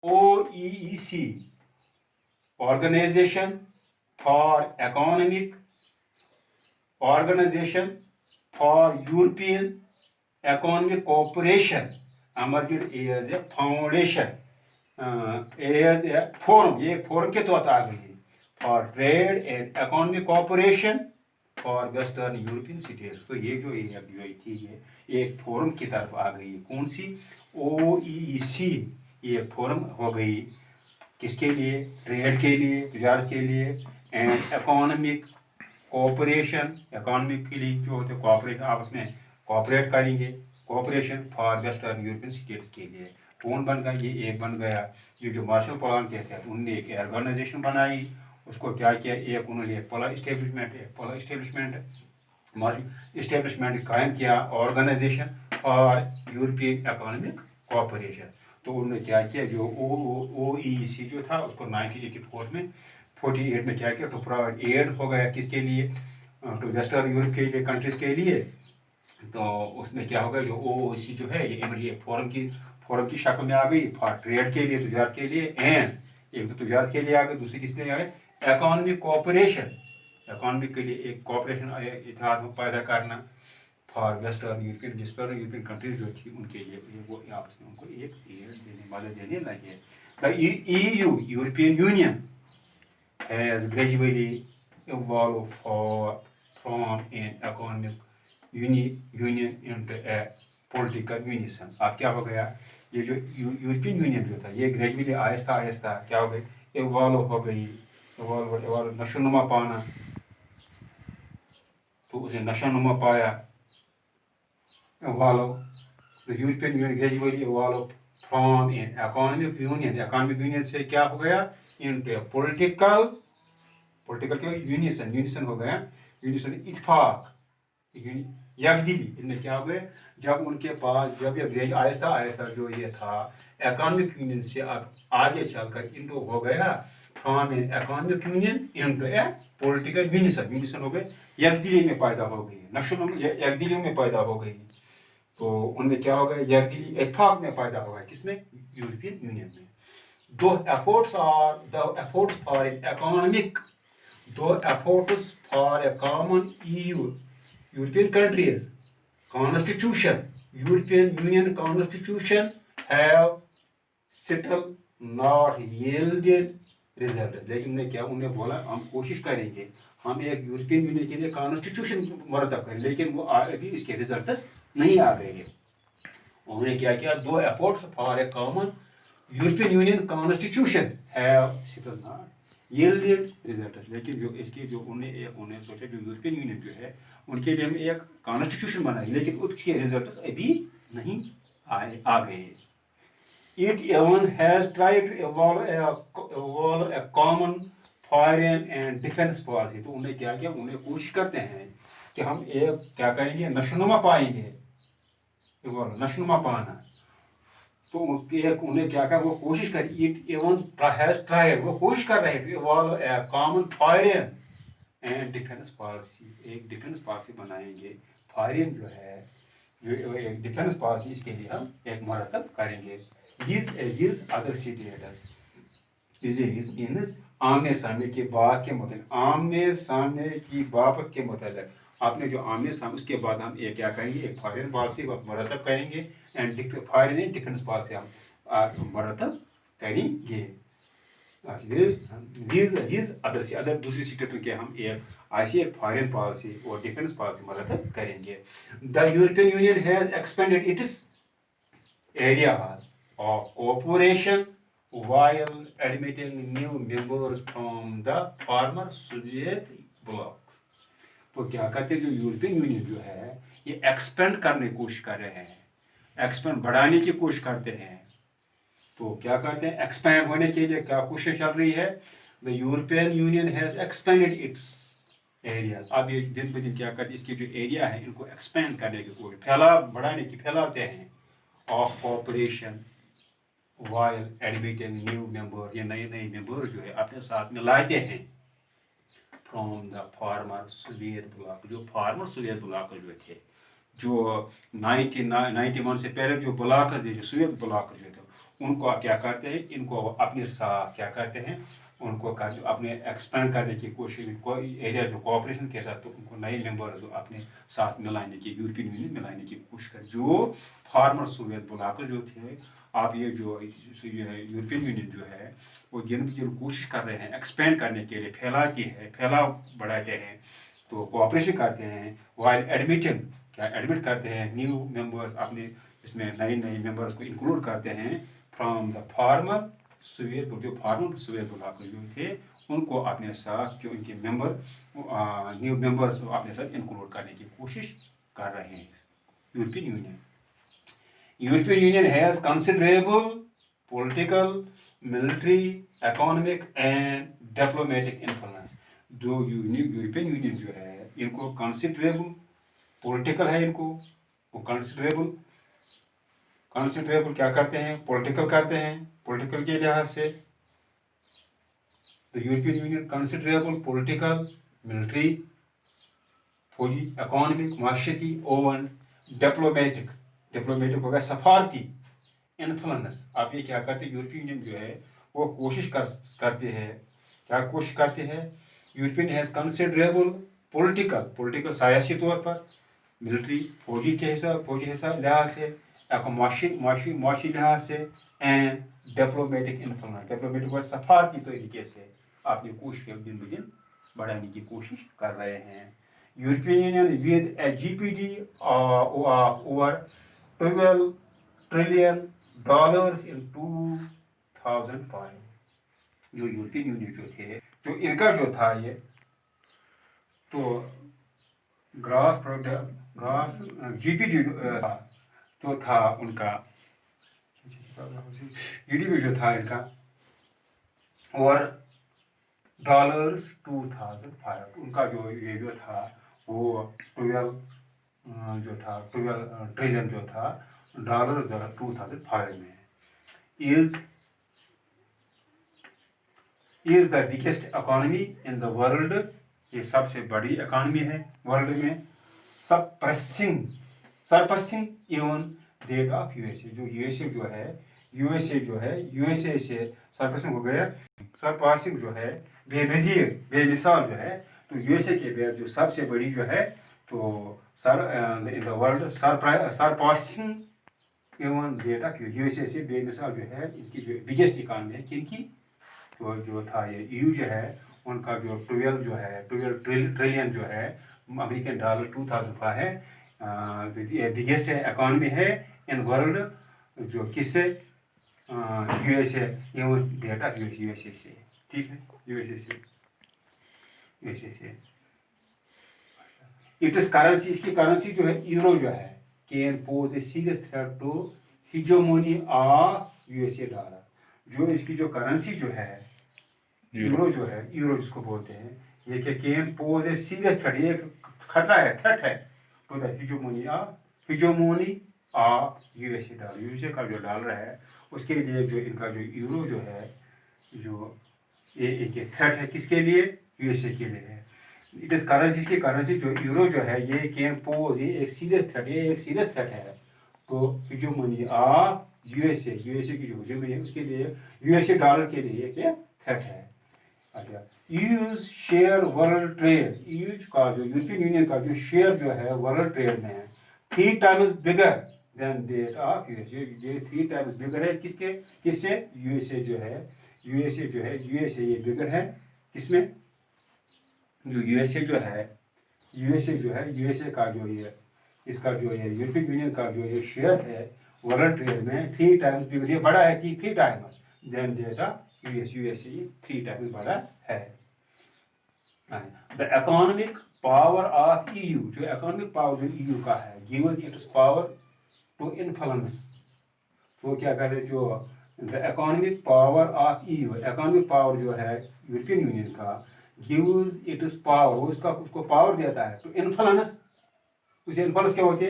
OEEC, Organization for Organization for European Economic Cooperation, emerged as a foundation, as a forum. ये forum के तौर आ गई है for trade and economic cooperation for Western European states. तो ये जो चीज है ये एक फोरम की तरफ आ गई है। कौन सी? OEEC, ये फोरम हो गई किसके लिए? ट्रेड के लिए, तजारत के लिए, एंड इकोनॉमिक कोऑपरेशन, इकोनॉमिक के लिए जो होते हैं कोऑपरेशन, आपस में कोऑपरेट करेंगे, cooperation for western European states के लिए। कौन बन गया? ये एक बन गया, ये जो मार्शल प्लान के तहत उन्होंने एक ऑर्गेनाइजेशन बनाई, उसको क्या किया, एक उन्होंने एक पला इस्टेब्लिशमेंट कायम किया, ऑर्गेनाइजेशन और यूरोपियन इकोनॉमिक कोऑपरेशन। तो उन्होंने क्या किया, जो OEEC जो था उसको 1984 में 48 में क्या किया, टू प्रोवाइड एड हो गया किसके लिए? टू वेस्टर्न यूरोप के लिए, कंट्रीज के लिए। तो उसमें क्या होगा, जो OEEC जो है ये फोरम की शक्ल में आ गई फॉर ट्रेड के लिए, तजारत के लिए, एंड एक तो तजारत के लिए आ गई, दूसरी किस लिए आ गई? इकोनॉमिक कोऑपरेशन, इकोनॉमिक के लिए एक कोऑपरेशन इत्तेहाद पैदा करना फॉर वेस्टर्न यूरोपियन कंट्रीज जो थी उनके लिए वो आपस में उनको एक एड देने, मदद देने लगे। The EU, European union, has gradually evolved from an economic union into a political unison. अब क्या हो गया, ये जो यूरोपियन यूनियन जो था ये ग्रेजुअली आहिस्ता आहिस्ता क्या हो गई, इवॉल्व हो गई, इवॉल्व नशोनुमा पाना, तो उसे नशोनुमा पाया, evolve the European union gradually evolve from an economic union, economic union से क्या हो गया, इनटू पॉलिटिकल क्या, यूनिसन हो गया, यूनिसन इत्तेफाक, यकदिली। इनमें क्या हो गए, जब उनके पास जब ये आहिस्ता आहिस्ता जो ये था इकोनॉमिक यूनियन से अब आगे चलकर इनको हो गया from an economic union into A political unison हो गए, यकदिली में पैदा हो गई, नशो यकदिली में पैदा हो गई। तो उनमें क्या हो गया, यकदिली इत्तेफाक में पैदा हो गया, किसमें? यूरोपियन यूनियन में। दो efforts for an economic, though efforts for a common European countries constitution, European Union constitution have still not yielded result. लेकिन उन्हें क्या, उन्हें बोला हम कोशिश करेंगे, हम एक यूरोपियन यूनियन के लिए कॉन्स्टिट्यूशन मरतब करें, लेकिन वो अभी इसके रिजल्ट्स नहीं आ गए हैं। उन्होंने क्या किया, दो efforts for a common European union constitution have still not yielded results. लेकिन जो इसकी जो उन्हें सोचा, जो यूरोपियन यूनियन जो है उनके लिए हम एक कॉन्स्टिट्यूशन बनाए, लेकिन उसके रिजल्ट्स अभी नहीं आ गए। It even has tried to evolve a common foreign and defense policy. तो उन्हें क्या किया, उन्हें कोशिश करते हैं कि हम एक क्या करेंगे, नशोनुमा पाएंगे, नशोनुमा पाना। तो उन्हें क्या कर, वो कोशिश कर, इट इवन हैज ट्राइड, वो कोशिश कर रहे हैं to evolve a common foreign and defence policy, एक डिफेंस पॉलिसी बनाएंगे। फॉरेन जो है, जो एक डिफेंस पॉलिसी, इसके लिए हम एक मरतब करेंगे। These other states आमने सामने की बात के मुताबिक, आमने सामने की बात के मुताबिक, आपने जो आमने सामने, उसके बाद हम एक क्या करेंगे, एक फॉरेन पॉलिसी मरतब करेंगे, and foreign and defence policy हम मरतब करेंगे। अदर दूसरी स्टेटों के हम एक फॉरेन पॉलिसी और डिफेंस पॉलिसी मरतब करेंगे। The European union has expanded it's areas of cooperation while admitting new members from the former Soviet blocs. तो क्या करते हैं, जो यूरोपियन यूनियन जो है ये एक्सपेंड करने की कोशिश कर रहे हैं, एक्सपेंड बढ़ाने की कोशिश करते हैं। तो क्या करते हैं, एक्सपैंड होने के लिए क्या कोशिश चल रही है, the European union has expanded it's areas. अब ये दिन ब दिन क्या करते हैं, इसके जो एरिया है इनको एक्सपेंड करने की कोशिश, बढ़ाने की, फैलाते हैं, of corporation while admitting new member, ये नए मेंबर जो है अपने साथ में लाते हैं from the former Soviet block, जो फॉर्मर सोवियत ब्लॉक जो थे, जो 1991 से पहले जो ब्लॉक थे, जो सोवियत ब्लॉक जो थे, उनको आप क्या करते हैं, इनको अपने साथ क्या करते हैं, उनको अपने एक्सपेंड करने की कोशिश, एरिया जो कोऑपरेशन के साथ, तो उनको नए मेंबर जो अपने साथ मिलाने की, यूरोपियन यूनियन मिलाने की कोशिश कर, जो फॉर्मर सोवियत ब्लॉक जो थे, आप ये जो यूरोपियन यूनियन जो है वो दिन ब दिन कोशिश कर रहे हैं एक्सपेंड करने के लिए, फैलाती है, फैलाव बढ़ाते हैं, तो कोऑपरेशन करते हैं, वाइल एडमिटिंग, क्या एडमिट करते हैं न्यू मेंबर्स, अपने इसमें नए नए मेंबर्स को इंक्लूड करते हैं फ्रॉम द फॉर्मर सोवियत, जो फॉर्मर सोवियत ब्लॉक जो थे उनको अपने साथ, जो इनके मेंबर न्यू मेंबर्स अपने साथ इंक्लूड करने की कोशिश कर रहे हैं European union. European Union has considerable political, military, economic and diplomatic influence. जो यूरोपियन यूनियन जो है इनको कंसिडरेबल पॉलिटिकल है, इनको वो कंसिडरेबल क्या करते हैं, पॉलिटिकल करते हैं, पॉलिटिकल के लिहाज से the European union considerable political, military, फौजी, इकोनॉमिक, माशती और डिप्लोमेटिक, डिप्लोमेटिक होगा सफारती इन्फ्लुएंस. आप ये क्या करते हैं, यूरोपियन यूनियन जो है वो कोशिश करते हैं, क्या कोशिश करते हैं, European has considerable political, political सियासी तौर पर, मिलिट्री फौजी के हिसाब, फौजी हिसाब लिहाज से, माशी लिहाज से, एंड डिप्लोमेटिक इन्फ्लुएंस, डिप्लोमेटिक और सफारती तरीके से अपनी कोशिश दिन ब दिन बढ़ाने की कोशिश कर रहे हैं. European Union with a GDP of over $12 trillion in 2005. जो यूरोपियन यूनियन जो थे, तो इनका जो था ये, तो ग्रास प्रोडक्ट, ग्रास जीडीपी जो था, तो था उनका जीडीपी जो था इनका और $2005, उनका जो ये जो था वो 12 ट्रिलियन जो था डॉलर 2005 में, is the biggest economy in the world. ये सबसे बड़ी इकॉनमी है वर्ल्ड में, सरपसिंग इवन देट ऑफ यूएसए. जो यूएसए जो है यूएसए से सरपसिंग हो गया, सरपासिंग जो है, बेनजीर, बेमिसाल जो है, तो यूएसए के बाद जो सबसे बड़ी जो है, तो in the world surpassing even that of USA से बेमिसाल जो है, इसकी जो बिगेस्ट इकॉनमी है किनकी, तो जो था ये ईयू जो है, उनका जो 12 ट्रिलियन जो है अमेरिकन डॉलर 2005 है, बिगेस्ट इकॉनमी है इन वर्ल्ड, जो किससे, यूएसए, एवं डेटा यूएसए से, ठीक है, यूएसए से. इट इज करेंसी, इसकी करेंसी जो है यूरो जो है, can pose a serious threat to hegemony of USA dollar. जो इसकी जो करेंसी जो है यूरो जो है, यूरो जिसको बोलते हैं, ये क्या can pose a serious threat, ये खतरा है, थ्रेट है to the hegemony of USA dollar. USA का जो डॉलर है उसके लिए जो इनका जो यूरो जो है, जो ये एक थ्रेट है किसके लिए, यूएसए के लिए है. इट इज करेंसी, इसकी करेंसी जो यूरो जो है, ये कैन पोज, ये एक सीरियस थ्रेट है, तो हिजोमनी ऑफ यूएसए की जो हिजोमनी है उसके लिए, यूएसए डॉलर के लिए एक थ्रेट है. अच्छा, use share world trade, use का जो यूरोपियन यूनियन का जो शेयर जो है वर्ल्ड ट्रेड में है 3 times bigger than that of USA. ये 3 times बिगर है किससे, यूएसए जो है, यूएसए ये बिगर है किसमें, जो यूएसए का जो ये, इसका जो ये यूरोपियन यूनियन का जो ये शेयर है वर्ल्ड ट्रेड में 3 times बिगर, ये बड़ा है 3 times than that of USA 3 times बड़ा है. The economic power of EU, जो इकोनॉमिक पावर जो ईयू का है, gives its power to influence. तो क्या कहते हैं, जो the economic power of EU, economic power जो है यूरोपियन यूनियन का, गिव्स इट्स पावर, उसको पावर देता है टू इन्फ्लुएंस. उसे इन्फ्लुएंस क्या होती है,